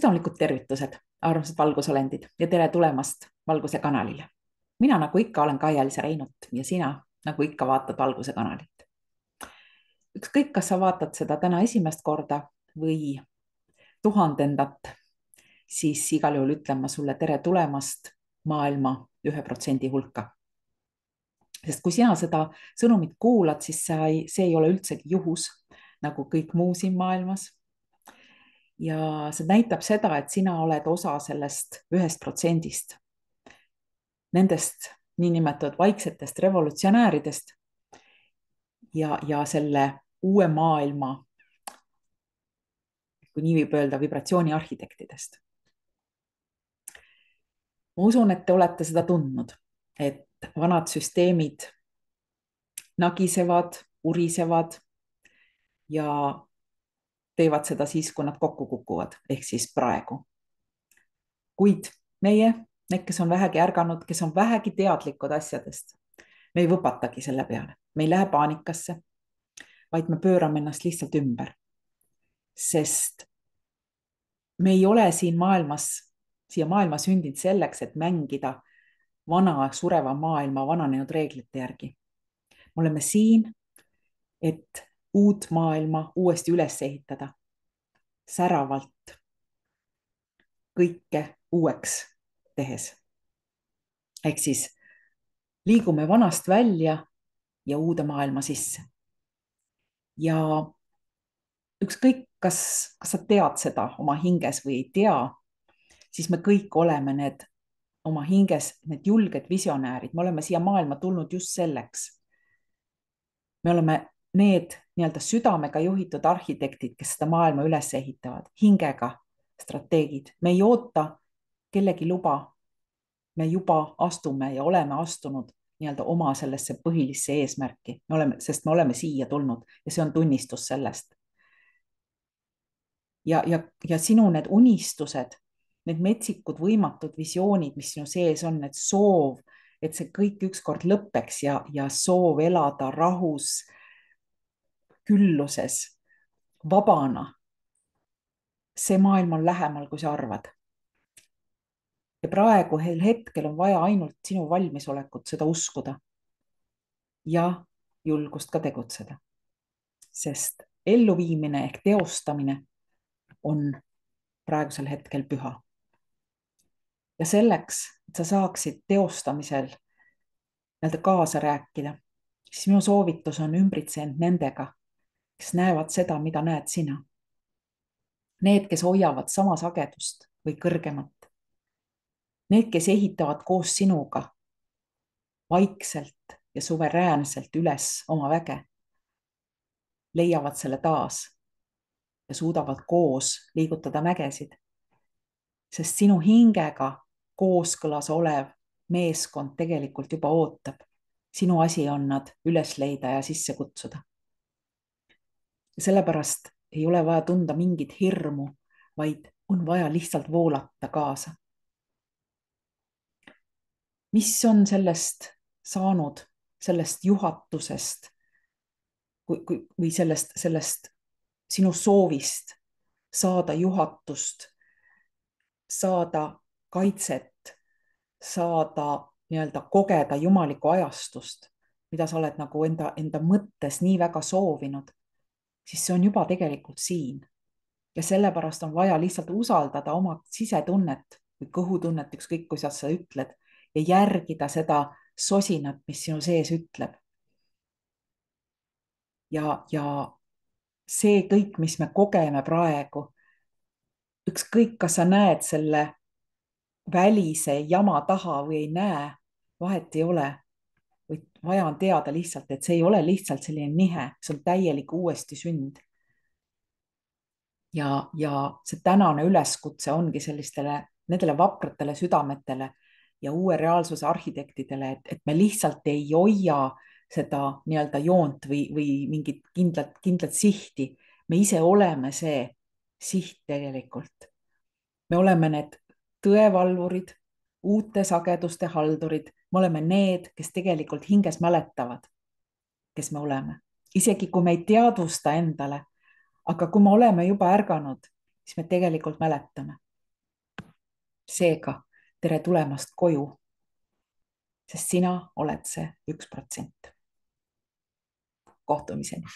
Südamlikud tervitused, armsad valgusolendid ja tere tulemast Valguse kanalile. Mina nagu ikka olen Kaia-Liisa Reinut ja sina nagu ikka vaatad Valguse kanalit. Ükskõik, kas sa vaatad seda täna esimest korda või tuhandendat, siis igal juhul ütlen ma sulle tere tulemast maailma 1% hulka. Sest kui sina seda sõnumit kuulad, siis see ei ole üldsegi juhus, nagu kõik muu siin maailmas. Ja see näitab seda, et sina oled osa sellest 1%-st, nendest niinimetatud vaiksetest revolutsionääridest ja selle uue maailma, kui nii võib öelda, vibratsiooniarhitektidest. Ma usun, et te olete seda tundnud, et vanad süsteemid nagisevad, urisevad ja teevad seda siis, kui nad kokku kukuvad, ehk siis praegu. Kuid meie, need, kes on vähegi ärganud, kes on vähegi teadlikud asjadest, me ei võpatagi selle peale, me ei lähe paanikasse, vaid me pöörame ennast lihtsalt ümber. Sest me ei ole siia maailma sündinud selleks, et mängida vana sureva maailma vananenud reeglite järgi. Me oleme siin, et uut maailma uuesti üles ehitada, säravalt, kõike uueks tehes. Ehk siis liigume vanast välja ja uude maailma sisse. Ja ükskõik, kas sa tead seda oma hinges või ei tea, siis me kõik oleme need oma hinges, need julged visionäärid. Me oleme siia maailma tulnud just selleks. Me oleme need nii-öelda südamega juhitud arhitektid, kes seda maailma üles ehitavad, hingega strateegid. Me ei oota kellegi luba. Me juba astume ja oleme astunud nii-öelda oma sellesse põhilisse eesmärki, sest me oleme siia tulnud ja see on tunnistus sellest. Ja sinu need unistused, need metsikud võimatud visioonid, mis sinu sees on, need soov, et see kõik ükskord lõpeks ja soov elada rahus, külluses, vabana. See maailm on lähemal, kui sa arvad. Ja praegu hetkel on vaja ainult sinu valmisolekut seda uskuda ja julgust ka tegutseda. Sest elluviimine ehk teostamine on praegusel hetkel püha. Ja selleks, et sa saaksid teostamisel kaasa rääkida, siis minu soovitus on ümbritse end nendega, kes näevad seda, mida näed sina. Need, kes hoiavad sama sagedust või kõrgemat. Need, kes ehitavad koos sinuga vaikselt ja suveräänselt üles oma väge, leiavad selle taas ja suudavad koos liigutada mägesid. Sest sinu hingega kooskõlas olev meeskond tegelikult juba ootab. Sinu asi on nad üles leida ja sisse kutsuda. Ja sellepärast ei ole vaja tunda mingit hirmu, vaid on vaja lihtsalt voolata kaasa. Mis on sellest saanud, sellest juhatusest või sellest sinu soovist saada juhatust, saada kaitset, saada nii-öelda kogeda jumalikku ajastust, mida sa oled nagu enda mõttes nii väga soovinud, siis see on juba tegelikult siin. Ja sellepärast on vaja lihtsalt usaldada oma sisetunnet või kõhutunnet, ükskõik kui sa seda ütled, ja järgida seda sosinat, mis sinu sees ütleb. Ja see kõik, mis me kogeme praegu, ükskõik, kas sa näed selle välise jama taha või ei näe, vahet ei ole. Vaja on teada lihtsalt, et see ei ole lihtsalt selline nihe, see on täielik uuesti sünd. Ja see tänane üleskutse ongi nendele vapratele südametele ja uue reaalsuse arhitektidele, et me lihtsalt ei hoia seda nii-öelda joont või mingit kindlat sihti. Me ise oleme see siht tegelikult. Me oleme need tõevalvurid, uute sageduste haldurid. Me oleme need, kes tegelikult hinges mäletavad, kes me oleme. Isegi kui me ei teadvusta endale, aga kui me oleme juba ärganud, siis me tegelikult mäletame. seega tere tulemast koju, sest sina oled see 1%. kohtumiseni.